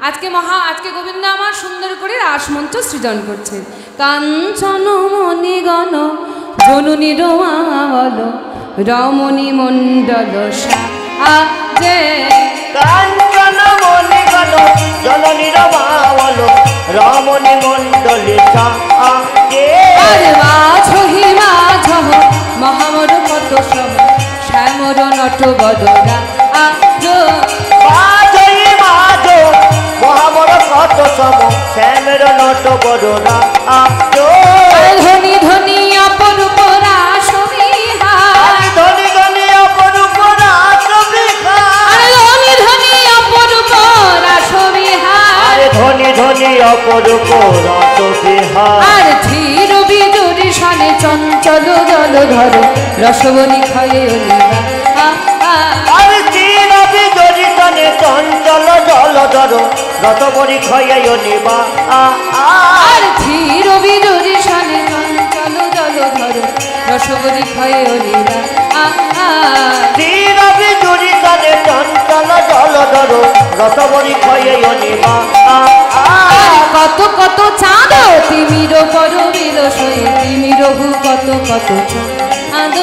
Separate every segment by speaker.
Speaker 1: আজকে গোবিন্দ আমার সুন্দর করে রাসমন্ত্র সৃজন করছে। কাঞ্চন মণিগণ জননী রমাবল রমণী মণ্ডল সাজে।
Speaker 2: কাঞ্চন মণিগণ জননী রমাবল রমণী মণ্ডল সাজে।
Speaker 1: মাঝহি মাঝ মহামর কত সম শ্যামর নট বদরা আজ।
Speaker 2: মাঝহি মাঝ মহামর কত সম শ্যামের নট বদরা আজ।
Speaker 1: ধনী ধনী অপরূপ রাসবিহার,
Speaker 2: ধনী ধনী অপরূপ রাসবিহার,
Speaker 1: ধনী ধনী অপরূপ রাসবিহার,
Speaker 2: ধনী ধনী অপরূপ রাসবিহার।
Speaker 1: আর ধীর বিজুরি শানে চঞ্চল জলধর রসবনি ক্ষয়ে
Speaker 2: আর ধীর বিজুরি শানে চঞ্চল জলধর রসবনি ক্ষয়ে অনিবা।
Speaker 1: আর ধীর বিজুরি শানে চঞ্চল জলধর রসবনি ক্ষয়ে অনিবা।
Speaker 2: ধীর বিজুরি শানে চঞ্চল জলধর রসবনি ক্ষয়ে অনিবা।
Speaker 1: কত কত চাঁদ তিমির পরবিল সয়ে তিমির হু কত কত চাঁদ।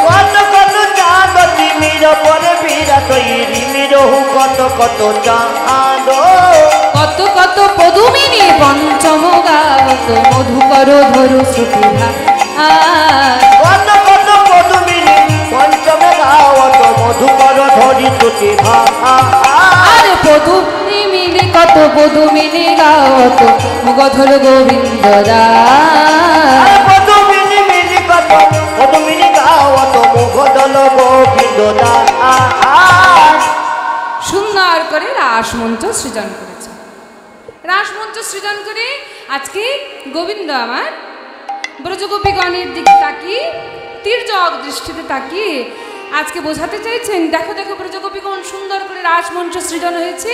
Speaker 2: কত কত চাঁদ তিমির পরে বিরাট রিমির হু কত কত চাঁদ।
Speaker 1: কত কত পদুমিনী পঞ্চম গাবত মধুকর ধরু সুতিভা।
Speaker 2: কত কত পদুমিনী পঞ্চমে গাওয়াত মধুকর ধরি সুতিভা।
Speaker 1: আর পদুমিনী কত পদুমিনী গাওত মুগধর গোবিন্দ দাস।
Speaker 2: পদুমিনী মিলি কত পদুমিনী গাওয়াত মুগধর গোবিন্দ দাস।
Speaker 1: সুন্দর করে রাসমন্ত্র সৃজন করেছে। রাসমন্ত্র সৃজন করে আজকে গোবিন্দ আমার ব্রজগোপীগণের দিকে তাকিয়ে তীর্যক দৃষ্টিতে তাকিয়ে আজকে বোঝাতে চাইছেন, দেখো দেখো ব্রজগোপীগণ সুন্দর করে রাসমন্ত্র সৃজন হয়েছে,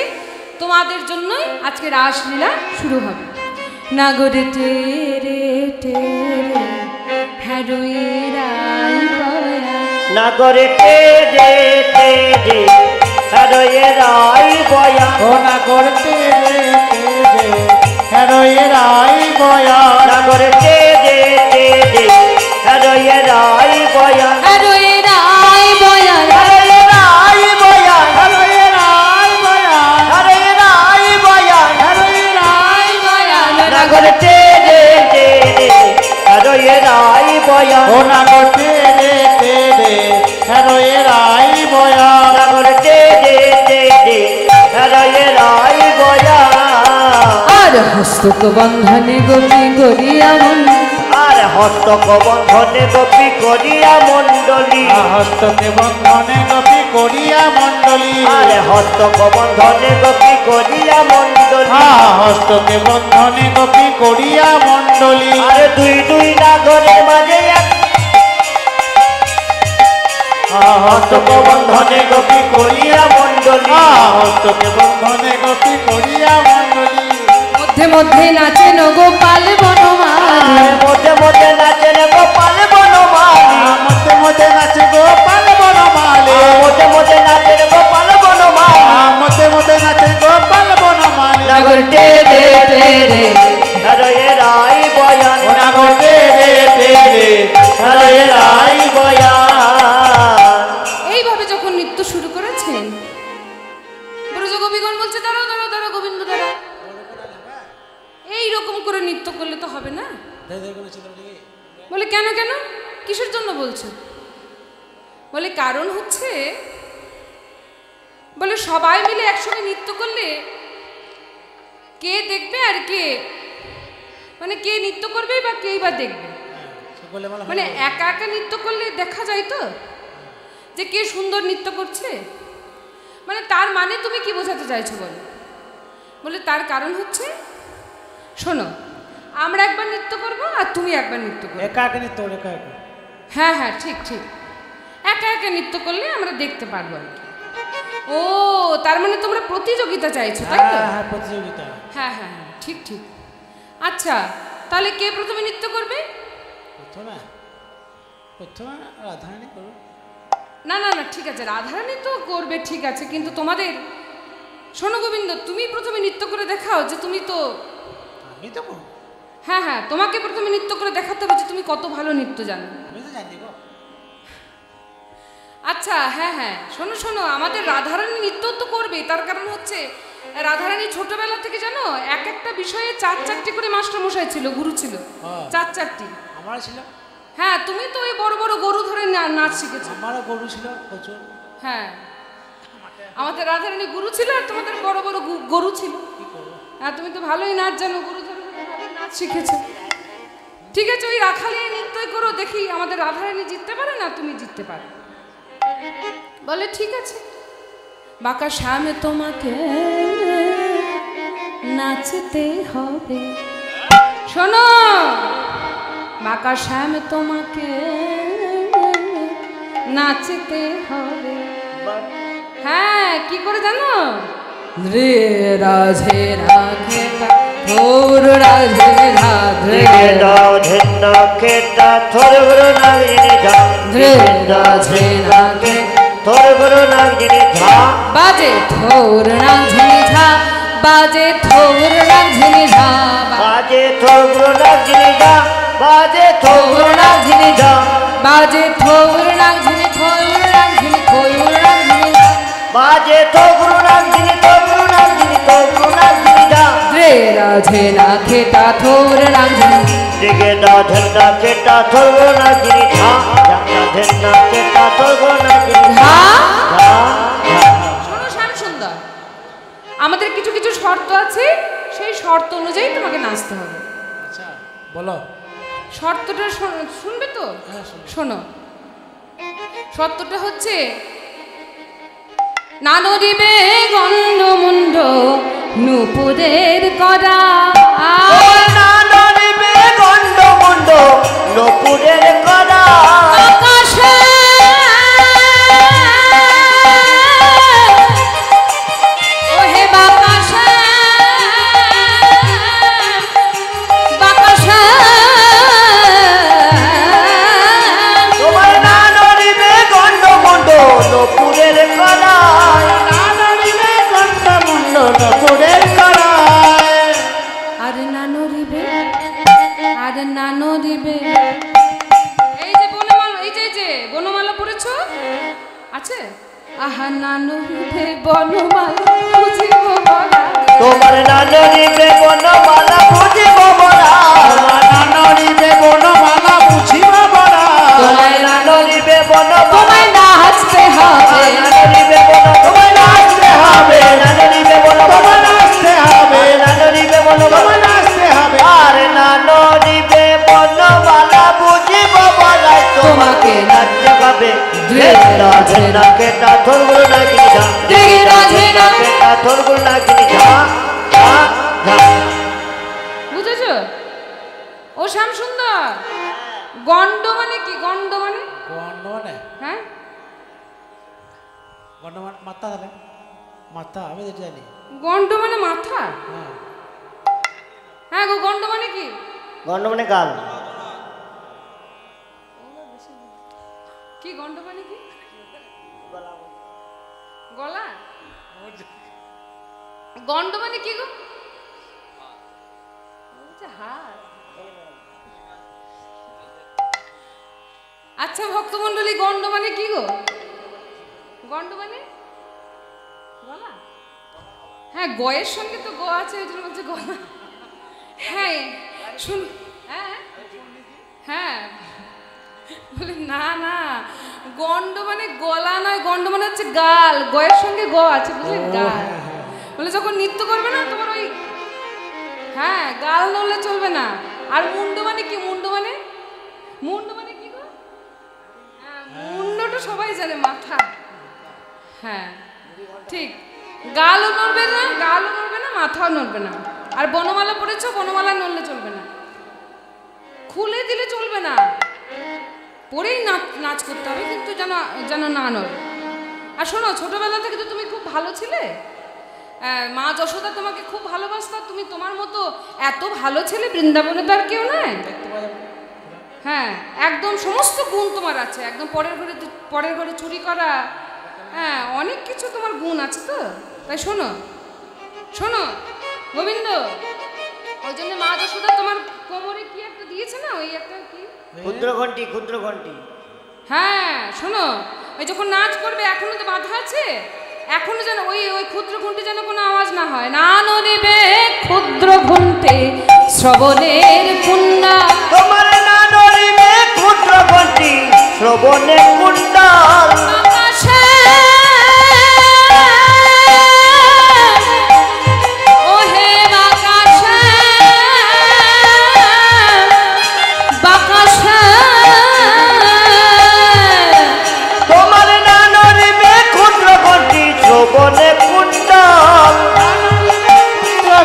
Speaker 1: তোমাদের জন্যই আজকে রাসলীলা শুরু হবে। নাগরে টেরে টেরে হ্যারোয়ে রাই বয়া,
Speaker 2: নাগরে টেরে টেরে হ্যারোয়ে রাই বয়া।
Speaker 3: ও নাগরে টেরে টেরে হ্যারোয়ে রাই বয়া।
Speaker 2: নাগরে টেরে টেরে হ্যারোয়ে রাই বয়া।
Speaker 1: হ্যারোয়ে রাই বয়া,
Speaker 2: হ্যারোয়ে রাই বয়া।
Speaker 3: হ্যারোয়ে রাই বয়া।
Speaker 2: হ্যারোয়ে রাই বয়া।
Speaker 3: হ্যারোয়ে রাই বয়া।
Speaker 2: নাগরে টেরে টেরে হ্যারোয়ে রাই বয়া।
Speaker 3: ও নাগরে টেরে টেরে হ্যারোয়ে রাই বয়া।
Speaker 2: নাগরে টেরে টেরে হ্যারোয়ে রাই বয়া।
Speaker 1: আর হস্তক বন্ধনে গোপী গরিয়া মন,
Speaker 2: আর হস্তক বন্ধনে গোপী করিয়া মণ্ডলী।
Speaker 3: হস্তকে বন্ধনে গোপী করিয়া মণ্ডলী।
Speaker 2: আর হস্তক বন্ধনে গোপী করিয়া মণ্ডলী।
Speaker 3: হস্তকে বন্ধনে গোপী করিয়া মণ্ডলী।
Speaker 2: আর দুই দুই নাগরের মাঝে এক হস্তক বন্ধনে গোপী করিয়া মণ্ডলী।
Speaker 3: হস্তকে বন্ধনে গোপী করিয়া মণ্ডলী।
Speaker 1: মধ্যে মধ্যে নাচেন গোপাল বনমালী,
Speaker 2: মধ্যে মধ্যে নাচেন গোপাল বনমালী।
Speaker 3: মধ্যে মধ্যে নাচে গোপাল বনমালী।
Speaker 2: মধ্যে মধ্যে নাচেন গোপাল বনমালী।
Speaker 3: মধ্যে মধ্যে নাচে গোপাল বনমালী।
Speaker 1: নাগর টেরে টেরে
Speaker 2: হ্যারোয়ে রাই বয়া।
Speaker 3: নাগর টেরে টেরে হ্যারোয়ে রাই বয়া।
Speaker 1: এইভাবে যখন নৃত্য শুরু করেছেন, ব্রজগোপীগণ বলছে দাঁড়াও দাঁড়াও দাঁড়াও গোবিন্দ দাঁড়াও, এইরকম করে নৃত্য করলে তো হবে না। বলে কেন কেন, কিসের জন্য বলছো? বলে কারণ হচ্ছে, বলে সবাই মিলে একসঙ্গে নৃত্য করলে কে দেখবে আর কে, মানে কে নৃত্য করবে বা কেই বা দেখবে। মানে একা একা নৃত্য করলে দেখা যায় তো যে কে সুন্দর নৃত্য করছে, মানে তার মানে তুমি কি বোঝাতে চাইছো বলো? বলে তার কারণ হচ্ছে, শোনো আমরা একবার নৃত্য করবো আর তুমি একবার নৃত্য করবে।
Speaker 3: একা একা নৃত্য একা একা।
Speaker 1: হ্যাঁ হ্যাঁ ঠিক ঠিক, একা একা নৃত্য করলে আমরা দেখতে পারবো আর কি। ও তার মানে তোমরা প্রতিযোগিতা চাইছো তাই তো?
Speaker 3: হ্যাঁ প্রতিযোগিতা।
Speaker 1: হ্যাঁ হ্যাঁ হ্যাঁ ঠিক ঠিক। আচ্ছা তাহলে কে প্রথমে নৃত্য করবে?
Speaker 3: প্রথমে প্রথমে রাধারানী করো।
Speaker 1: না না না ঠিক আছে, রাধারানী তো করবে ঠিক আছে, কিন্তু তোমাদের শোনো গোবিন্দ, তুমি প্রথমে নৃত্য করে দেখাও যে তুমি তো।
Speaker 3: আমি তো করবো।
Speaker 1: হ্যাঁ হ্যাঁ, তোমাকে প্রথমে নৃত্য করে দেখাতে হবে যে তুমি কত ভালো নৃত্য জানো।
Speaker 3: আমি তো জানি গো।
Speaker 1: আচ্ছা হ্যাঁ হ্যাঁ, শোনো শোনো, আমাদের রাধারানী নৃত্য তো করবেই। তার কারণ হচ্ছে রাধারানী ছোটবেলা থেকে জানো এক একটা বিষয়ে 4-4টি করে মাস্টার মশাই ছিল, গুরু ছিল। 4-4টি
Speaker 3: আমার ছিল।
Speaker 1: হ্যাঁ, তুমি তো ওই বড় বড় গরু ধরে নাচ শিখেছো।
Speaker 3: আমারও গরু ছিল প্রচুর।
Speaker 1: হ্যাঁ, আমাদের রাধারানী গুরু ছিল আর তোমাদের বড় বড় গরু ছিল। হ্যাঁ, তুমি তো ভালোই নাচ জানো, গুরু ধরে ভালোই নাচ শিখেছো। ঠিক আছে, ওই রাখালিয়ে নৃত্যই করো, দেখি আমাদের রাধারানী জিততে পারে না তুমি জিততে পারো। বলে ঠিক আছে, বাঁকা শ্যামে তোমাকে নাচতে হবে। শোনো, বাঁকা শ্যামে তোমাকে নাচতে হবে। হ্যাঁ, কি করে জানো? রে রাধে রাধে থোর রাধে রাধে
Speaker 2: রাধে নাকে তা থোর গুরু নাগিনী ঝা।
Speaker 1: রে রাধে রাধে
Speaker 2: থোর গুরু নাগিনী ঝা।
Speaker 1: বাজে থোর নাগিনী ঝা, বাজে থোর নাগিনী ঝা,
Speaker 2: বাজে থোর গুরু নাগিনী ঝা। বাজে থোর নাগিনী ঝা।
Speaker 1: বাজে থোর নাগিনী থোর নাগিনী থোর নাগিনী ঝা।
Speaker 2: বাজে থোর গুরু নাগিনী থোর গুরু নাগিনী থোর গুরু নাগিনী ঝা।
Speaker 1: রে রাধে নাকে তা থোর নাগিনী।
Speaker 2: দিগে রাধে নাকে তা থোর গুরু নাগিনী ঝা। রাধে নাকে তা থোর গুরু নাগিনী ঝা। ঝা ঝা।
Speaker 1: শোনো শ্যাম সুন্দর, আমাদের কিছু কিছু শর্ত আছে, সেই শর্ত অনুযায়ী তোমাকে নাচতে হবে।
Speaker 3: আচ্ছা বলো।
Speaker 1: শর্তটা শুনবে তো? শোনো, শর্তটা হচ্ছে না নদিবে গন্ধ মুন্ড নুপুরের করা।
Speaker 2: না নড়িবে গন্ড মুন্ড নপুরের করা।
Speaker 1: আকাশে ওহে বাকাশে, বাকাশে
Speaker 2: তোমার না নড়িবে গন্ড মুন্ড নপুরের করা।
Speaker 3: না নড়িবে গন্ড মুন্ড নপুরের করা।
Speaker 1: আর না নড়িবে, আর না নড়িবে। এই যে বনমালা, এই যে বনমালা পড়েছো আছে? আহা না নড়িবে বনমালা বুঝিব বলা।
Speaker 2: তোমার না নড়িবে বনমালা বুঝিব বলা।
Speaker 3: তোমার না নড়িবে বনমালা বুঝিব বলা।
Speaker 2: তোমার না নড়িবে বনমালা।
Speaker 1: তোমায় নাচতে হবে,
Speaker 2: না নড়িবে বন। তোমার নাচতে হবে। না নড়িবে বনমালা।
Speaker 3: তোমার নাচতে হবে।
Speaker 2: না নড়িবে বনমালা।
Speaker 3: তোমার নাচতে হবে।
Speaker 2: আর না নড়িবে বনমালা বুঝিব বলা। তোমাকে নাচতে হবে। রাধে নাকে তা থোর গুরু নাগিনী ঝা।
Speaker 1: রে রাধে নাকে।
Speaker 2: নাকে তা থোর গুরু নাগিনী ঝা। ঝা ঝা।
Speaker 1: বুঝেছো? ও শ্যাম সুন্দর, গন্ড মানে কি? গন্ড মানে
Speaker 3: গন্ড মানে
Speaker 1: হ্যাঁ,
Speaker 3: গন্ড মানে মাথা তাহলে। মাথা আমি তো জানি।
Speaker 1: গন্ড মানে মাথা।
Speaker 3: হ্যাঁ
Speaker 1: হ্যাঁ গো, গন্ড মানে কি?
Speaker 2: গন্ড মানে গাল।
Speaker 1: কি গন্ড মানে কি? গলা। গন্ড মানে কি গো? হাত। আচ্ছা ভক্তমন্ডলী, গন্ড মানে কি গো? গন্ড মানে গলা। হ্যাঁ, গয়ের সঙ্গে তো গ আছে, ওই জন্য বলছে গলা। হ্যাঁ শুন, হ্যাঁ হ্যাঁ বলে না না, গন্ড মানে গলা নয়, গন্ড মানে হচ্ছে গাল। গয়ের সঙ্গে গ আছে, বুঝলে, গাল। বলে যখন নৃত্য করবে না তোমার ওই, হ্যাঁ, গাল নড়লে চলবে না। আর মুন্ড মানে কি? মুন্ড মানে, মুন্ড মানে কি গো? হ্যাঁ, মুন্ডটা সবাই জানে, মাথা। হ্যাঁ ঠিক, গালও নড়বে না, গালও নড়বে না, মাথাও নড়বে না। আর বনমালা পড়েছো, বনমালা নড়লে চলবে না, খুলে দিলে চলবে না, পরেই নাচ করতে হবে, কিন্তু যেন যেন না নড়ে। আর শোনো, ছোটবেলা থেকে তো তুমি খুব ভালো ছিলে, মা যশোদা তোমাকে খুব ভালোবাসত। তুমি তোমার মতো এত ভালো ছেলে বৃন্দাবনে তো আর কেউ নাই। হ্যাঁ, একদম সমস্ত গুণ তোমার আছে, একদম পরের ঘরে চুরি করা, হ্যাঁ, অনেক কিছু তোমার গুণ আছে তো। তাই শোনো, শোনো গোবিন্দ, ওই জন্য মা যশোদা তোমার কোমরে কি একটা দিয়েছে না, ওই একটা কি
Speaker 2: ক্ষুদ্র ঘন্টি, ক্ষুদ্র ঘন্টি।
Speaker 1: হ্যাঁ শোনো, ওই যখন নাচ করবে এখনো তো বাধা আছে, এখনো যেন ওই ওই ক্ষুদ্র ঘন্টি যেন কোনো আওয়াজ না হয়। না নড়িবে ক্ষুদ্র ঘন্টে শ্রবণের কুণ্ডা,
Speaker 2: তোমার না নড়িবে ক্ষুদ্র ঘন্টি শ্রবণের কুণ্ডাল।
Speaker 1: আকাশে ওহে বাকাশে বাকাশে,
Speaker 2: তোমার না নড়িবে ক্ষুদ্র ঘন্টি শ্রবণের কুণ্ডাল।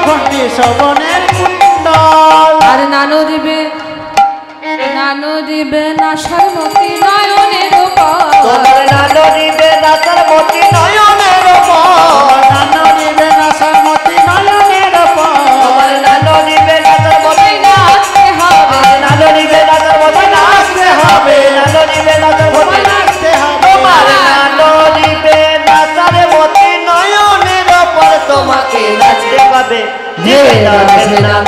Speaker 3: ঘন্টি শ্রবণের কুণ্ডল।
Speaker 1: আর নানো দিবে নাশার মতি নয়নের উপর,
Speaker 2: তোমার না নড়িবে নাসার মতি নয়নের উপর।
Speaker 3: নানো দিবে নাসার মতি নয়নের উপর।
Speaker 2: তোমার না নড়িবে নাসার মতি
Speaker 1: নাচতে হবে,
Speaker 2: না নড়িবে নাসার মতি নাচতে হবে, না নড়িবে নাসার মতি
Speaker 3: নাচতে হবে।
Speaker 2: তোমার না নড়িবে নাসার মতি নয়নের উপর। তোমাকে নাচতে হবে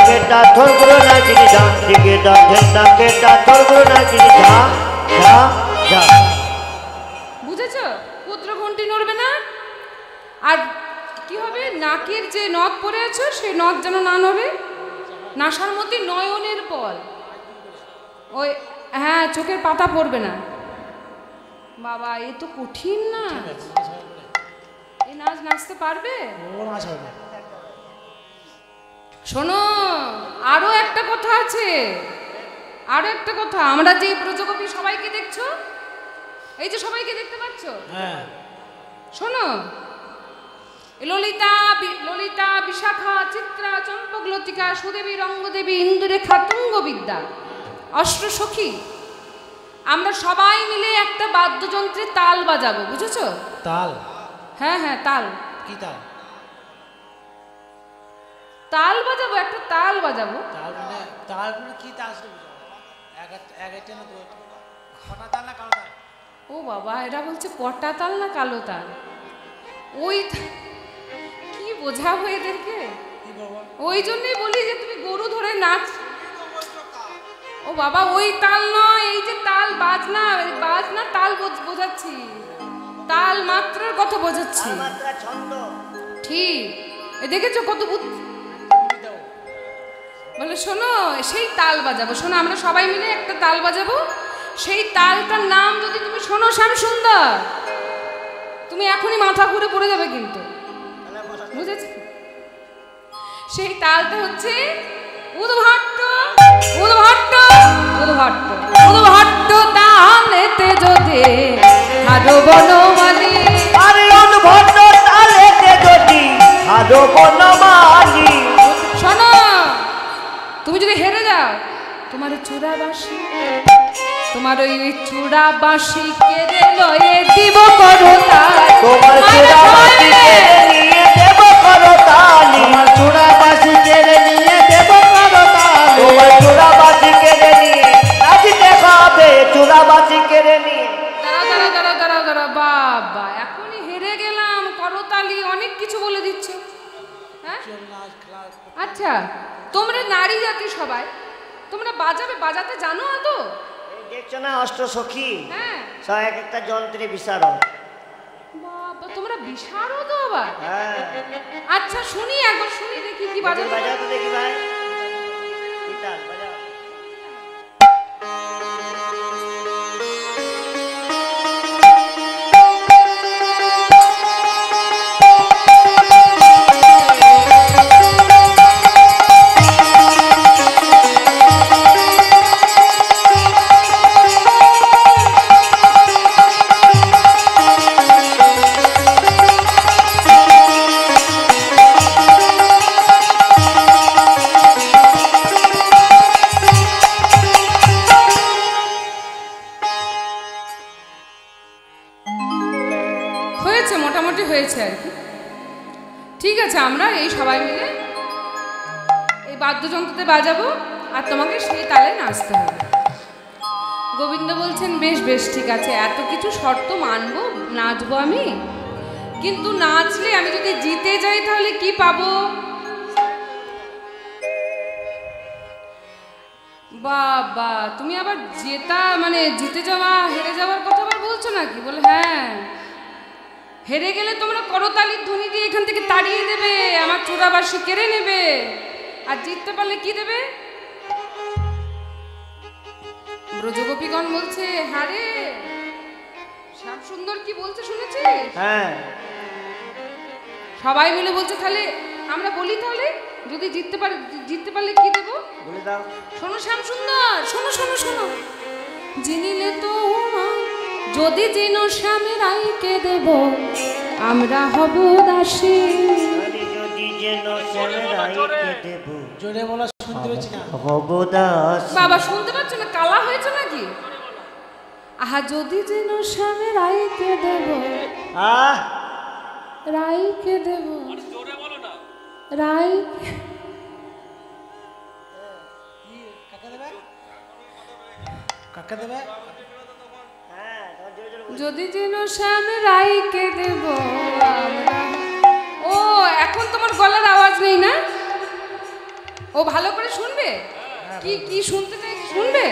Speaker 2: কেটা থর গুলো নাচিনি যা, কেটা ঝেন্ডা কেটা থর গুলো নাচিনি যা যা যা।
Speaker 1: বুঝেছো? ক্ষুদ্র ঘন্টি নড়বে না। আর কি হবে, নাকের যে নথ পরে আছো সেই নথ যেন না নড়ে। নাসার মতি নয়নের পল, ওই হ্যাঁ চোখের পাতা পড়বে না। বাবা এ তো কঠিন না, এই নাচ নাচতে পারবে? শোনো আরো একটা কথা আছে, আরো একটা কথা। আমরা যে ব্রজগোপী সবাইকে দেখছো, এই যে সবাইকে দেখতে পাচ্ছ,
Speaker 3: হ্যাঁ
Speaker 1: শোনো ললিতা ললিতা বিশাখা চিত্রা চম্পক লতিকা সুদেবী রঙ্গদেবী ইন্দুরেখা তুঙ্গবিদ্যা অষ্টসখী, আমরা সবাই মিলে একটা বাদ্যযন্ত্রে তাল বাজাবো, বুঝেছো?
Speaker 3: তাল?
Speaker 1: হ্যাঁ হ্যাঁ তাল।
Speaker 3: কি তাল?
Speaker 1: তাল বাজাবো, একটা তাল বাজাবো।
Speaker 3: তাল মানে কি তাল? একটা না দুটো? কটা তাল না কালো তাল?
Speaker 1: ও বাবা, এরা বলছে পটা তাল না কালো তাল। ওই কি বোঝাবো এদেরকে? ওই জন্যই বলি যে তুমি গরু ধরে নাচ। ও বাবা ওই তাল নয়, এই যে তাল বাজনা, বাজনা তাল বোঝাচ্ছি, তাল মাত্রার কথা বোঝাচ্ছি। ঠিক, দেখেছো কত বলে। শোনো সেই তাল বাজাবো, শোনো আমরা সবাই মিলে একটা তাল বাজাবো। সেই তালটার নাম যদি তুমি শোনো শ্যামসুন্দর, তুমি এখনই মাথা ঘুরে পড়ে যাবে কিন্তু, বুঝেছো? সেই তালটা হচ্ছে উদ্ভট্ট উদ্ভট্ট উদ্ভট্ট উদ্ভট্ট তালেতে যদি হারো বনমালী।
Speaker 2: আরে উদ্ভট্ট তালেতে যদি হারো বনমালী।
Speaker 1: শোনো তুমি যদি হেরে যাও, তোমার চূড়া বাঁশি, তোমার ওই চূড়া বাঁশি কেড়ে লয়ে দিব করতালি।
Speaker 2: তোমার চূড়া বাঁশি কেড়ে নিয়ে দেব করতালি।
Speaker 3: তোমার চূড়া বাঁশি কেড়ে নিয়ে দেব করতালি।
Speaker 2: তোমার চূড়া বাঁশি কেড়ে নিয়ে নাচতে হবে, চূড়া বাঁশি কেড়ে নিয়ে।
Speaker 1: দাঁড়া দাঁড়া দাঁড়া দাঁড়া দাঁড়া, বাবা এখনই হেরে গেলাম, করতালি অনেক কিছু বলে দিচ্ছ। হ্যাঁ আচ্ছা, তোমরা নারী জাতি সবাই, তোমরা বাজাবে, বাজাতে জানো আদৌ?
Speaker 2: দেখছো না অষ্টসখী,
Speaker 1: হ্যাঁ
Speaker 2: সব এক একটা যন্ত্রে বিশারদ।
Speaker 1: বাবা তোমরা বিশারদ আবার।
Speaker 2: হ্যাঁ
Speaker 1: আচ্ছা শুনি, একবার শুনি দেখি কি বাজাতে।
Speaker 2: বাজাও তো দেখি ভাই, কি তাল বাজাও।
Speaker 1: মোটামুটি হয়েছে আর কি। ঠিক আছে, আমরা এই সবাই মিলে এই বাদ্যযন্ত্রতে বাজাবো আর তোমাকে সেই তালে নাচতে হবে। গোবিন্দ বলছেন বেশ বেশ ঠিক আছে, এত কিছু শর্ত মানবো, নাচবো আমি, কিন্তু নাচলে আমি যদি জিতে যাই তাহলে কি পাবো? বাবা, তুমি আবার জেতা মানে জিতে যাওয়া হেরে যাওয়ার কথা আবার বলছো নাকি? বলে হ্যাঁ, হেরে গেলে তোমরা করতালির ধ্বনি দিয়ে এখান থেকে তাড়িয়ে দেবে, আমার চোরাবাসী কেড়ে নেবে, আর জিততে পারলে কি দেবে? ব্রজগোপীগণ বলছে, হ্যাঁ রে শ্যাম সুন্দর কি বলছে শুনেছিস?
Speaker 2: হ্যাঁ,
Speaker 1: সবাই মিলে বলছে তাহলে আমরা বলি, তাহলে যদি জিততে পারলে কি দেবো
Speaker 2: বলে দাও।
Speaker 1: শোনো শ্যাম সুন্দর, শোনো শোনো শোনো। জিনিলে তো যদি জিনো শ্যামের আইকে দেব, আমরা হব দাসী।
Speaker 2: আরে যদি যেন শ্যামেরাইকে দেব,
Speaker 3: জোরে বলা শুনতে পেয়েছি না।
Speaker 2: হব দাস।
Speaker 1: বাবা শুনতে পাচ্ছ না? কালা হয়েছে নাকি? আহা যদি যেন শ্যামের আইকে দেব,
Speaker 2: আহ,
Speaker 1: রাইকে দেব, রাই
Speaker 3: কাকে দেবে? কাকে দেবে?
Speaker 1: যদি যেন শ্যামের আইকে দেব আমরা। ও এখন তোমার গলার আওয়াজ নেই না? ও ভালো করে শুনবে, কি কি শুনতে চাই শুনবে।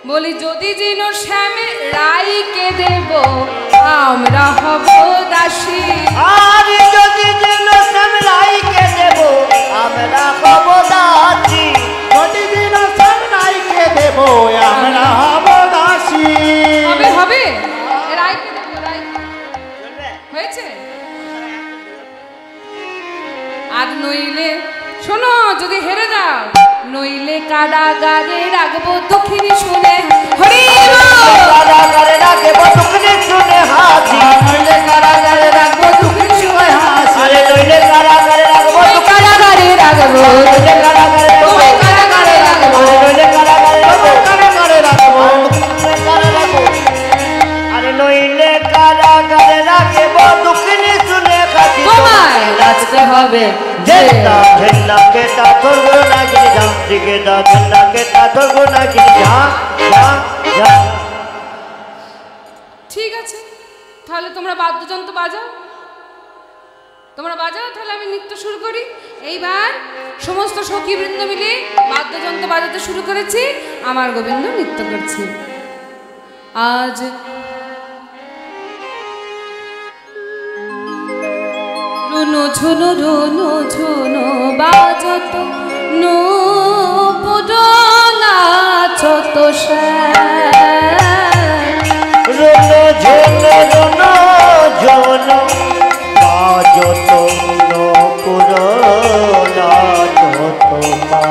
Speaker 1: বলি যদি যেন শ্যামের রাইকে দেব, আমরা হব দাসী।
Speaker 2: আর যদি যেন শ্যামেরাইকে দেব, আমরা হব দাসী।
Speaker 4: যদি দিন সামনাইকে দেব, আমরা হব দাসী।
Speaker 1: হবে হবে, রাইকে দেব, রাইকে।
Speaker 2: চলবে?
Speaker 1: হয়েছে? আর নইলে শোনো, যদি হেরে যাও, নইলে কারাগারে রাখবো দক্ষিণী শুনে হরি
Speaker 2: কারাগারে রাখব দুঃখিনী শুনে হাসি।
Speaker 4: নইলে কারাগারে রাখবো দুঃখিনী শুনে হাসি।
Speaker 2: আরে নইলে কারাগারে রাখব
Speaker 1: কারাগারে রাখবো,
Speaker 2: নইলে কারাগারে রাখব,
Speaker 1: কারাগারে রাখবো,
Speaker 2: নইলে কারাগারে রাখব,
Speaker 4: কারাগারে রাখবো।
Speaker 2: আরে নইলে কারাগারে রাখব দুঃখিনী শুনে হাসি।
Speaker 1: তোমায় নাচতে হবে
Speaker 2: ঝেন্ডা ঝেন্ডা কেটা তোর গুলো নাগিনি ঝাম দিকে দা ঝেন্ডা কেটা তোর গুলো নাগিনি ঝা ঝা ঝা।
Speaker 1: ঠিক আছে, তাহলে তোমরা বাদ্যযন্ত্র বাজাও, তোমরা বাজাও, তাহলে আমি নৃত্য শুরু করি। এইবার সমস্ত সখীবৃন্দ মিলে বাদ্যযন্ত্র বাজাতে শুরু করেছি, আমার গোবিন্দ নৃত্য করছে। আজ রুনু ঝুনু রুনু ঝুনু বাজত নূপুর নাচত
Speaker 2: রোনো ঝোনো রোনো ঝোনো বাজত নকুর নাচত পা।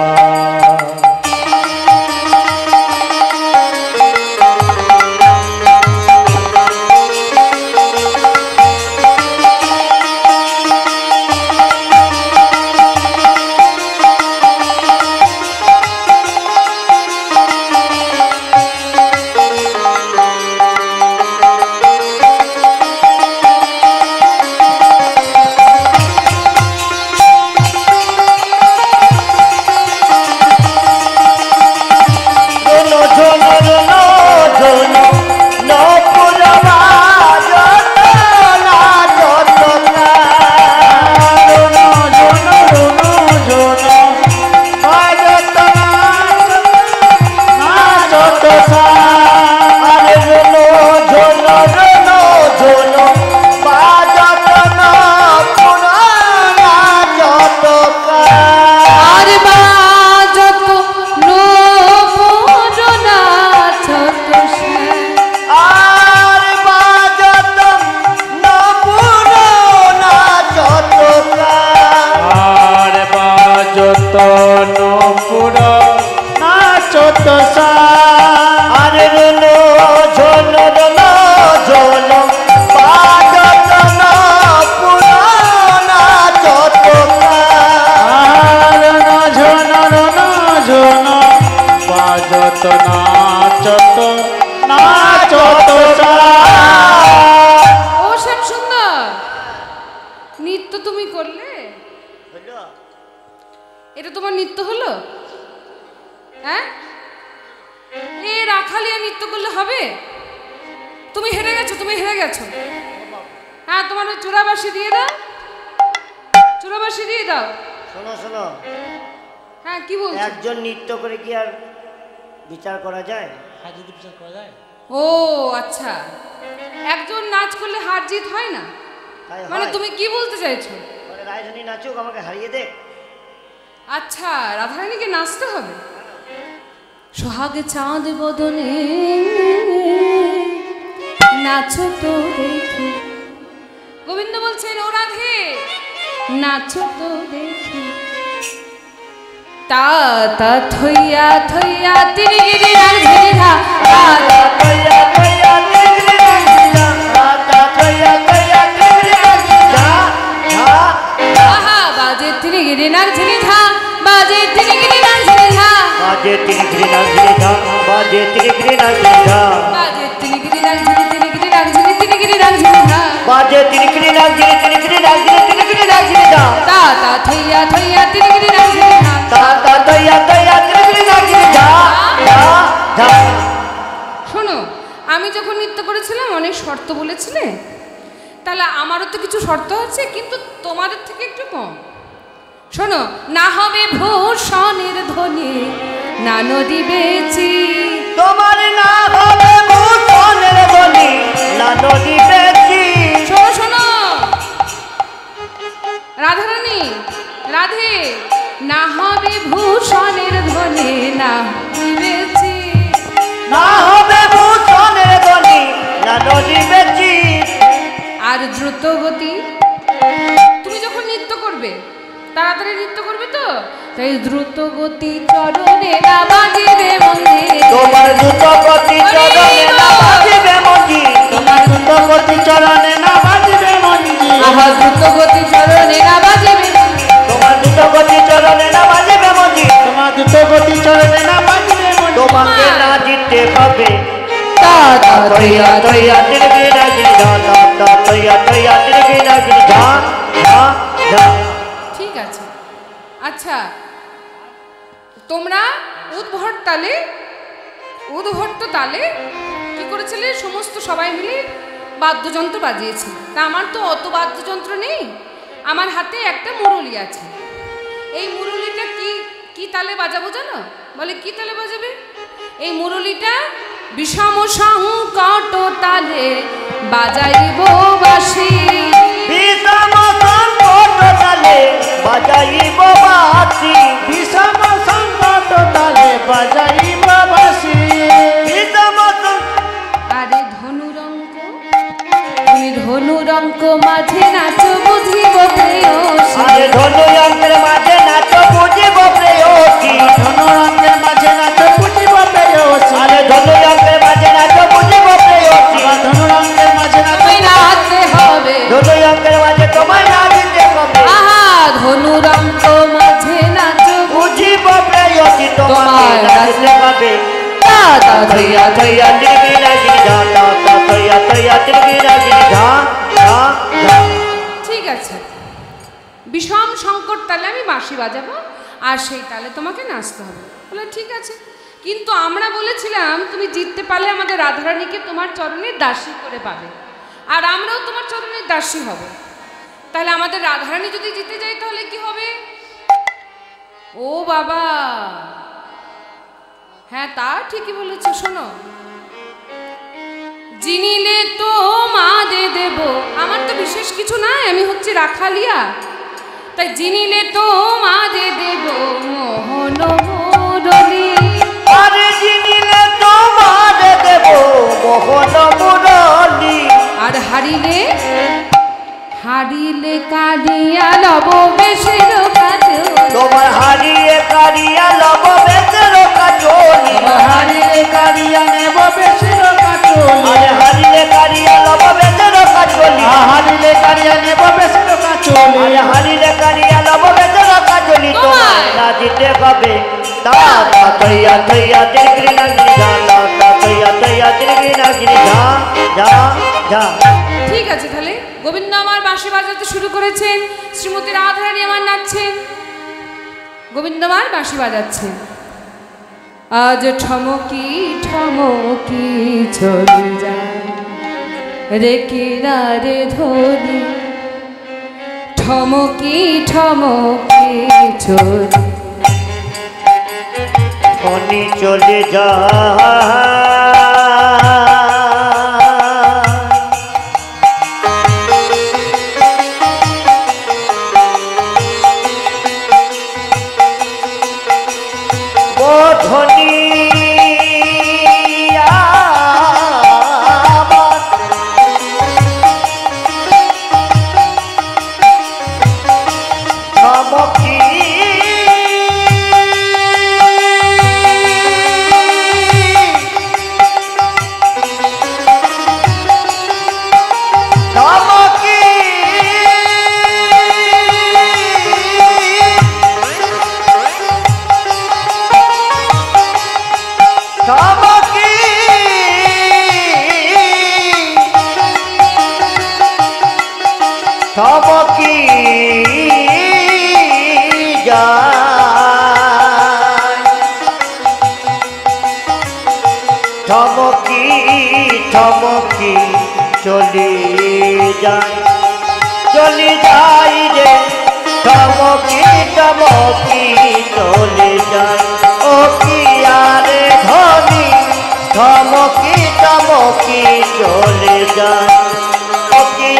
Speaker 1: এটা তোমার নৃত্য হলো? হ্যাঁ, এ রাখালিয়া নৃত্য করলে হবে? তুমি হেরে গেছো, তুমি হেরে গেছো। হ্যাঁ, তোমার ওই চূড়াবাসি দিয়ে দাও, চূড়াবাসি দিয়ে দাও।
Speaker 2: শোনো শোনো,
Speaker 1: হ্যাঁ কি বলছো?
Speaker 2: একজন নৃত্য করে কি আর বিচার করা যায়?
Speaker 3: হ্যাঁ, যদি বিচার করা যায়।
Speaker 1: ও আচ্ছা, একজন নাচ করলে হার জিত হয় না,
Speaker 2: তাই
Speaker 1: মানে
Speaker 2: হয়?
Speaker 1: তুমি কি বলতে চাইছো?
Speaker 2: মানে রাজধানী নাচুক, আমাকে হারিয়ে দেখ।
Speaker 1: আচ্ছা, রাধারানীকে নাচতে হবে। সোহাগ চাঁদ বদনে নাচো তো দেখি, গোবিন্দ বলছেন ও রাধে নাচো তো দেখি। তা তা থইয়া থইয়া তিরিগিরি আর ঝেড়া, তা তা
Speaker 2: তৈয়া তৈয়া তিগরি রাজিয়া, রাতা তৈয়া তৈয়া তিগরি রাজিয়া, ঝা ঝা।
Speaker 1: আহা বাজে তিরিগিরি আর ঝেড়া, বাজে তিরিগিরি আর ঝেড়া,
Speaker 2: বাজে তিগরি রাজিয়া ঝা, বাজে তিগরি রাজিয়া,
Speaker 1: বাজে তিরিগিরি আর ঝেড়ি তিরিগিরি আর ঝেড়ি তিরিগিরি আর ঝেড়া।
Speaker 2: বাজে তিগরি রাজিয়া তিগরি রাজিয়া তিগরি রাজিয়া,
Speaker 1: তা তা থইয়া থইয়া তিরিগিরি আর ঝেড়া।
Speaker 2: তাতা তৈয়া তৈয়া তিগরি রাজিয়া, ঝা ঝা ঝা।
Speaker 1: শোনো, আমি যখন নৃত্য করেছিলাম অনেক শর্ত বলেছিলে, তাহলে আমারও তো কিছু শর্ত আছে, কিন্তু তোমাদের থেকে একটু কম। শোনো, না হবে ভূষণের ধ্বনি, না নদী বেচি।
Speaker 2: তোমার না হবে ভূষণের বলি, না নদী বেচি।
Speaker 1: শোনো শোনো রাধারানী, রাধে, না হবে ভূষণের ধ্বনি, না নদী বেচি।
Speaker 2: না হবে ভূষণের বলি, না নদী বেচি।
Speaker 1: আর দ্রুত গতি, তুমি যখন নৃত্য করবে তাড়াতাড়ি নৃত্য করবে তো, তাই দ্রুত গতি চরণে না বাজিবে মন্দির।
Speaker 2: তোমার দ্রুত গতি চরণে না বাজিবে মঞ্জি, তোমার দ্রুত গতি চরণে না বাজিবে মঞ্জি,
Speaker 1: আহা দ্রুত গতি চরণে না বাজিবে মন্দির।
Speaker 2: তোমার দ্রুত গতি চরণে না বাজিবে মঞ্জি,
Speaker 4: তোমার দ্রুত গতি চরণে না বাজিবে মঞ্জি।
Speaker 2: তোমাকে না জিততে পাবে।
Speaker 1: তা তা
Speaker 2: তৈয়া তৈয়া তিরগি রাজি ঝা, তা তৈয়া তৈয়া তিরগি রাজি ঝা ঝা ঝা।
Speaker 1: ঠিক আছে। আচ্ছা, তোমরা উদ্ভট তালে, উদ্ভট্ট তালে কি করেছিলে? সমস্ত সবাই মিলে বাদ্যযন্ত্র বাজিয়েছিল। তা আমার তো অত বাদ্যযন্ত্র নেই, আমার হাতে একটা মুরলি আছে। এই মুরলিটা কি কি তালে বাজাবো জানো? বলে কি তালে বাজাবে? এই মুরলিটা বিষম সংকট তালে বাজাইব বাঁশি।
Speaker 2: বিষম সংকট তালে বাজাইব বাঁশি,
Speaker 4: বিষম সংকট তালে বাজাইব বাঁশি।
Speaker 2: বিষম
Speaker 1: আরে ধনুরঙ্ক, তুমি ধনুরঙ্ক মাঝে নাচো বুঝিব প্রেয়সী।
Speaker 2: আরে ধনুয়ন্ত্রের মাঝে নাচ বুঝিব প্রেয়সী,
Speaker 4: ধনুরঙ্গের মাঝে নাচ বুঝিব প্রেয়সী।
Speaker 2: আরে ধনুয়ন্ত্রের মাঝে নাচ বুঝিব প্রেয়সী,
Speaker 4: ধনুরঙ্গের মাঝে নাচ
Speaker 1: তুমি নাচতে হবে,
Speaker 2: ধনুয়ন্ত্রের মাঝে তোমায় না দিতে হবে।
Speaker 1: আহা ধনুরঙ্ক মাঝে নাচো
Speaker 2: বুঝিব প্রেয়সী, তোমায় না দিতে হবে।
Speaker 1: তা তা
Speaker 2: তৈয়া তৈয়া তিরগি রাজি ঝা, তা তৈয়া তৈয়া তিরগি রাজি ঝা ঝা ঝা।
Speaker 1: ঠিক আছে, বিষম সংকট তালে আমি বাঁশি বাজাবো, আর সেই তালে তোমাকে নাচতে হবে। বলে ঠিক আছে, কিন্তু আমরা বলেছিলাম তুমি জিততে পারলে আমাদের রাধারানীকে তোমার চরণে দাসী করে পাবে, আর আমরাও তোমার চরণে দাসী হব। তাহলে আমাদের রাধারানী যদি জিতে যায় তাহলে কি হবে? ও বাবা, হ্যাঁ তা ঠিকই বলেছো। শোনো, জিনিলে তো মাদে দেব, আমার তো বিশেষ কিছু নাই, আমি হচ্ছে রাখালিয়া, তাই জিনিলে তো মাদে দেব মোহন মুরলী।
Speaker 2: আরে জিনিলে তোমার দেব মোহন মুরলী,
Speaker 1: আর হারিলে, হারিলে কাঁদিয়া লব বেশের কাজল।
Speaker 2: তোমার হারিয়ে কারিয়া লব বেতের কাজলি,
Speaker 4: হারিলে কারিয়া নেব বেশির কাচলি।
Speaker 2: আরে হারিয়ে কারিয়া লব বেতের কাজলি,
Speaker 4: হারিলে কারিয়া নেব বেশির কাচলি।
Speaker 2: আরে হারিয়ে কারিয়া লব বেতের কাজলি, তোমায় না দিতে হবে। তা তৈয়া তৈয়া তিরগি রাজি ঝা, তা তৈয়া তৈয়া তিরগি রাজি ঝা ঝা ঝা।
Speaker 1: ঠিক আছে, তাহলে গোবিন্দ আমার বাঁশি বাজাতে শুরু করেছেন, শ্রীমতী রাধারানী আমার নাচছেন, গোবিন্দ আমার বাঁশি বাজাচ্ছেন। আজ ঠমকি ঠমকি চলে যায় রেখে রে ধরি ঠমকি ঠমকি চোর
Speaker 2: ধনী চলে যায় ও ধনী থমকি যায় থমকি থমকি চলে যায় রে থমকি থমকি চলে যায় ও কি আরে ধনী থমকি থমকি চলে যায় ও কি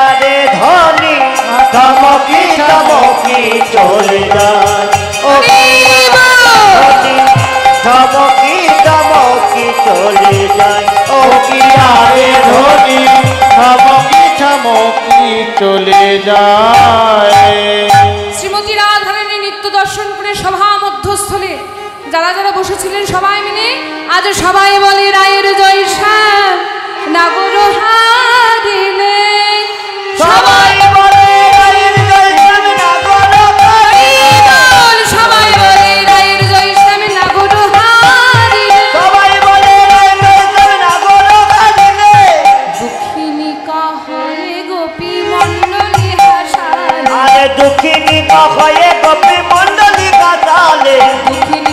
Speaker 2: আরে ধনী থমকি থমকি চলে যায় ও থমকি থমকি চলে যায় ও কি আরে ধনী
Speaker 4: থমকি থমকি চলে যায়।
Speaker 1: শ্রীমতী রাধারানী নিত্য দর্শন করে সভা মধ্যস্থলে যারা যারা বসেছিলেন সবাই মিলে আজ সবাই বলে রায়ের জয় শ্যাম নাগর হারিলে সবাই বলে রায়ের জয় শ্যাম নাগর হারিলে সবাই বলে রায়ের জয় শ্যাম নাগর হারিলে সবাই বলে রায়ের জয় শ্যাম নাগর হারিলে দুঃখিনী কাহয়ে গোপী মণ্ডলী হাসালে
Speaker 2: আরে দুঃখিনী কাহয়ে গোপী মণ্ডলী হাসালে
Speaker 1: দুঃখিনী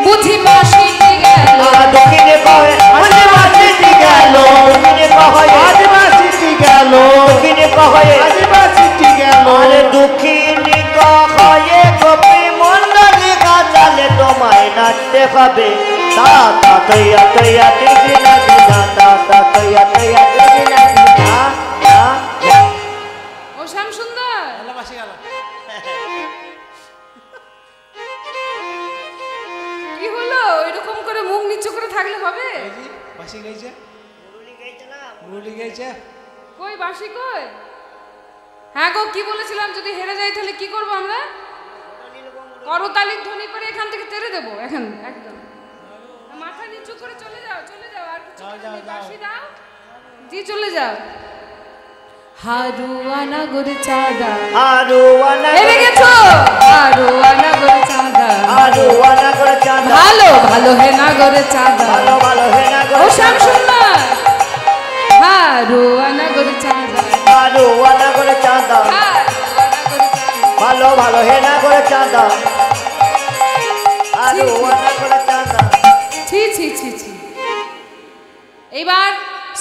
Speaker 1: বুঝি বাসিতে গেল
Speaker 2: দুঃখিনী কহে বুঝি বাসিতে গেল দুঃখিনী কহে আজ বাসিতে গেল দুঃখিনী কহে আজ বাসিতে গেল আরে দুঃখিনী কহে গোপী মণ্ডলী হাসালে তোমায় নাচতে হবে তা তা তৈয়া তৈয়া দিদি না দিনা তা তা তৈয়া তৈয়া দিদি না দিনা
Speaker 1: ও শ্যাম সুন্দর
Speaker 3: ভালোবাসি গেল
Speaker 1: কি হলো এরকম করে মুখ নিচু করে থাকলে হবে
Speaker 3: বাসি গেছে মুরলি গেছে
Speaker 1: কই বাসি কই হ্যাঁ গো কি বলেছিলাম যদি হেরে যাই তাহলে কি করব আমরা করতালির ধ্বনি করে এখান থেকে তেড়ে দেবো এখন একদম মাথা নিচু করে চলে যাও আর কিছু বাসি দাও জি চলে যাও হারুয়ানা গরে চাঁদা
Speaker 2: হারুয়ানা
Speaker 1: হেরে গেছো হারুয়ানা গরে চাঁদা
Speaker 2: হারুয়ানা গরে চাঁদা
Speaker 1: ভালো ভালো হে না গরে চাঁদা
Speaker 2: ভালো ভালো হে না
Speaker 1: ও শ্যাম সুন্দর হারুয়ানা গরে চাঁদা
Speaker 2: হারুয়ানা গরে চাঁদা ভালো ভালো হে না গরে চাঁদা হারুয়ানা গরে চাঁদা
Speaker 1: ছি ছি ছি ছি এইবার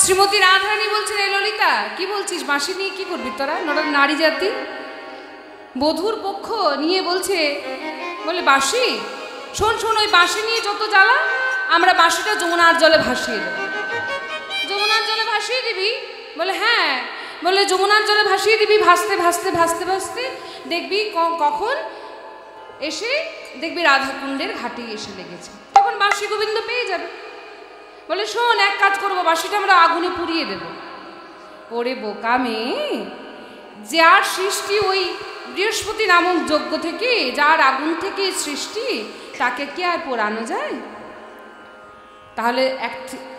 Speaker 1: শ্রীমতী রাধারানী বলছেন, এই ললিতা কি বলছিস, বাঁশি নিয়ে কি করবি তোরা, নারী জাতি? বধূর পক্ষ নিয়ে বলছে, বলে বাঁশি, শোন শোন, ওই বাঁশি নিয়ে যত জ্বালা, আমরা বাঁশিটা যমুনার জলে ভাসিয়ে দেব। যমুনার জলে ভাসিয়ে দিবি? বলে হ্যাঁ। বলে যমুনার জলে ভাসিয়ে দিবি, ভাসতে ভাসতে ভাসতে ভাসতে দেখবি কখন এসে দেখবি রাধাকুণ্ডের ঘাটে এসে লেগেছে, তখন বাঁশি গোবিন্দ পেয়ে যাবে। বলে শোন, এক কাজ করবো, বাঁশিটা আমরা আগুনে পুড়িয়ে দেব। ওরে বোকা মেয়ে, যার সৃষ্টি ওই বৃহস্পতি নামক যজ্ঞ থেকে, যার আগুন থেকে সৃষ্টি, তাকে কি আর পোড়ানো যায়? তাহলে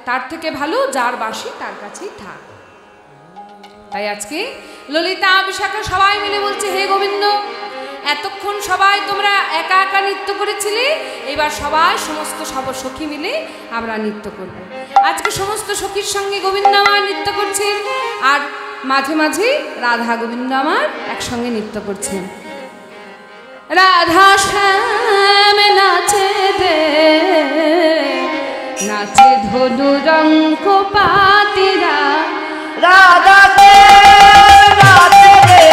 Speaker 1: তার থেকে ভালো যার বাঁশি তার কাছেই থাক। তাই আজকে ললিতা বিশাখা সবাই মিলে বলছে, হে গোবিন্দ, এতক্ষণ সবাই তোমরা একা একা নৃত্য করেছিলে, এবার সবাই সমস্ত সখী মিলে আমরা নৃত্য করব। আজকে সমস্ত সখীর সঙ্গে গোবিন্দ আমার নৃত্য করছেন, আর মাঝে মাঝে রাধা গোবিন্দ আমার একসঙ্গে নৃত্য করছেন। রাধা শ্যাম নাচে দে, নাচে ধনু রঙ্ক পাতিরা,
Speaker 2: রাধা নাচে রে,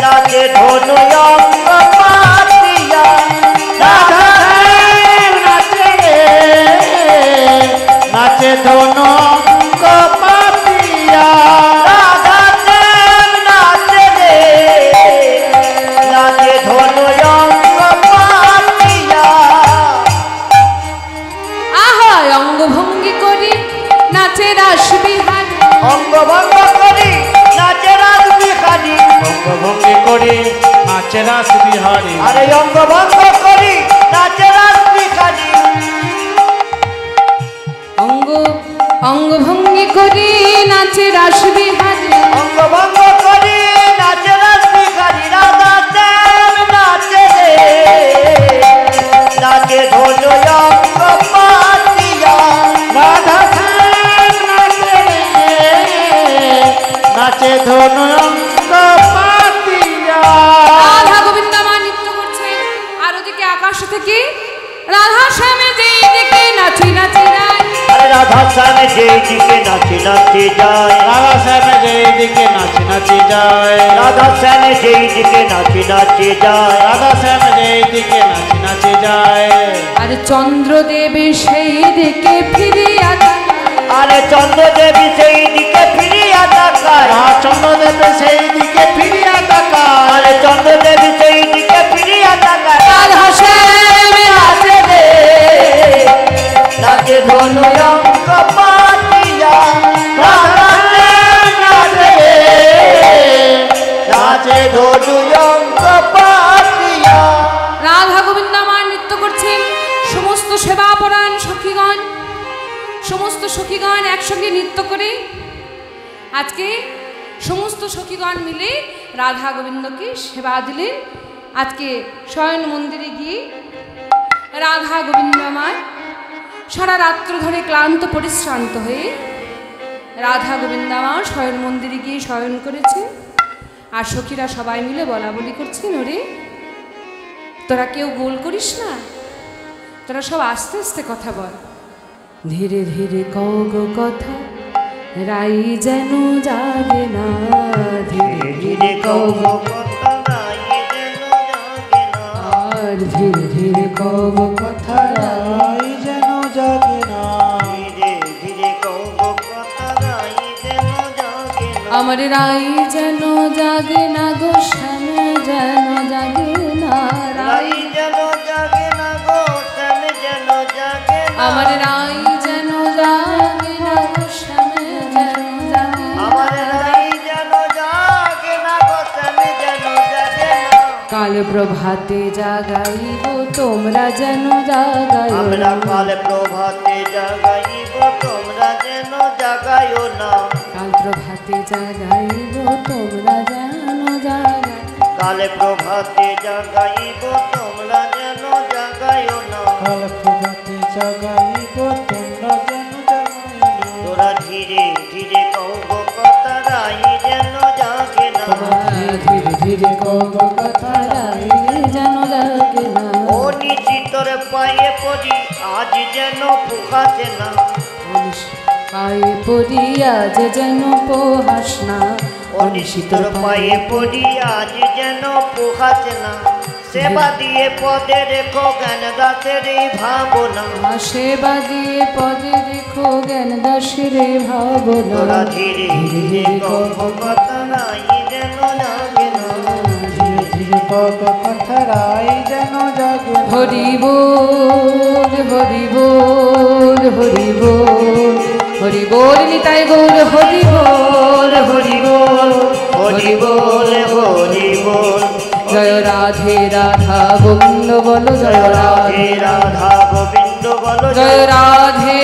Speaker 2: নাচে ধনু রঙ্ক পাতিয়া,
Speaker 4: রাধা নাচে রে, নাচে ধনু রঙ্ক পাতিয়া,
Speaker 2: রাধা নাচে রে, নাচে ধনু রঙ্ক পাতিয়া।
Speaker 1: আহা অঙ্গভঙ্গি করি নাচে রাস বিহার,
Speaker 2: অঙ্গভঙ্গ করি নাচে রাস বিহারি,
Speaker 4: অঙ্গভঙ্গি করি নাচে রাস বিহারি,
Speaker 2: আরে অঙ্গভঙ্গ করি নাচে রাস বিহারি।
Speaker 1: অঙ্গভঙ্গি করি নাচে রাস বিহার,
Speaker 2: অঙ্গভঙ্গ করি নাচে রাস বিহারি, রাধা শ্যাম নাচে রে, নাচে ধনু রঙ্গ পাতিয়া,
Speaker 4: রাধা শ্যাম নাচে রে, নাচে ধনু রঙ্ক পাতিয়া।
Speaker 1: রাধা গোবিন্দ আমার নৃত্য করছেন, আর ওদিকে আকাশ থেকে রাধা শ্যামে যেই দিকে নাচি নাচি যায়,
Speaker 2: আরে রাধা শ্যাম যেই দিকে নাচি নাচি যায়,
Speaker 4: রাধা শ্যাম যেই দিকে নাচি নাচি যায়,
Speaker 2: রাধা শ্যাম যেই দিকে নাচি নাচি যায়,
Speaker 4: রাধা শ্যাম যেই দিকে নাচি নাচি যায়,
Speaker 1: আর চন্দ্রদেব সেই দিকে ফিরিয়া তাকায়,
Speaker 2: আরে চন্দ্রদেবী সেই দিকে ফিরিয়া তাকায়,
Speaker 4: চন্দ্রদেব সেই দিকে ফিরিয়া তাকায়,
Speaker 2: আরে চন্দ্রদেবী সেই দিকে ফিরিয়া তাকায়,
Speaker 1: রাধা শ্যাম নাচে
Speaker 2: রে, নাচে ধনু রঙ্গ পাতিয়া, রাধা শ্যাম নাচে রে, নাচে ধনু রঙ্গ পাতিয়া।
Speaker 1: রাধা গোবিন্দ আমার নৃত্য করছেন, সমস্ত সেবাপরায়ণ সখীগণ, সমস্ত সখীগণ একসঙ্গে নৃত্য করে আজকে সমস্ত সখীগণ মিলে রাধা গোবিন্দকে সেবা দিলেন। আজকে শয়ন মন্দিরে গিয়ে রাধা গোবিন্দ আমার সারা রাত্র ধরে ক্লান্ত পরিশ্রান্ত হয়ে রাধা গোবিন্দ আমার শয়ন মন্দিরে গিয়ে শয়ন করেছে, আর সখীরা সবাই মিলে বলা বলি করছেন, ওরে তোরা কেউ গোল করিস না, তোরা সব আস্তে আস্তে কথা বল, ধীরে ধীরে কও গো কথা, রাই যেন জাগে না, ধীরে ধীরে কও গো
Speaker 2: কথা নাই যেন জাগে না,
Speaker 1: আর ধীরে ধীরে কও গো কথা,
Speaker 4: রাই যেন জাগে না,
Speaker 2: ধীরে ধীরে কও কথা নাই যেন জাগে না,
Speaker 1: আমার রাই যেন জাগে না গো, শ্যাম যেন জাগে না,
Speaker 2: রাই যেন জাগে না গো, শ্যাম যেন জাগে না,
Speaker 1: আমার রাই যেন জাগে না গো, শ্যাম যেন জাগে না,
Speaker 2: আমার রাই যেন জাগে না গো, শ্যাম যেন জাগে না।
Speaker 1: কাল প্রভাতে জাগাইব তোমরা যেন জাগাইও
Speaker 2: আমরা
Speaker 1: না,
Speaker 2: কাল প্রভাতে জাগাইব তোমরা যেন জাগাইও না,
Speaker 1: কাল প্রভাতে জাগাইব তোমরা যেন জাগাই,
Speaker 2: কাল প্রভাতে জাগাইব তোমরা যেন জাগাইও না,
Speaker 4: কাল প্রভাতে জাগাইব তোমরা যেন জাগাইও না,
Speaker 2: তোরা ধীরে ধীরে কও কথা রাই যেন জাগে না,
Speaker 1: ধীরে ধীরে কও গো কথা, রাই যেন জাগে না,
Speaker 2: ও নিশি তোর পায়ে পড়ি আজ যেন পোকাছে না,
Speaker 1: পায়ে পড়িয়া যে যেন পোহাস না,
Speaker 2: অনিশিতর পায়ে পড়িয়া যে যেন পোহাস না, সেবা দিয়ে পদে রেখো জ্ঞান দাসের এই ভাবনা,
Speaker 1: সেবা দিয়ে পদে রেখো জ্ঞান দাসের ভাবনা।
Speaker 2: তোরা ধীরে ধীরে কথা নাই যেন জাগে না,
Speaker 4: ধীরে ধীরে কথারাই যেন জাগে না।
Speaker 1: হরি বল হরি বল হরি বল হরি বল নিতাই গৌর হরি বল হরি বল
Speaker 2: হরি বল হরি বল।
Speaker 1: জয় রাধে রাধা গোবিন্দ বল, জয় রাধে
Speaker 2: রাধা গোবিন্দ বল,
Speaker 1: জয় রাধে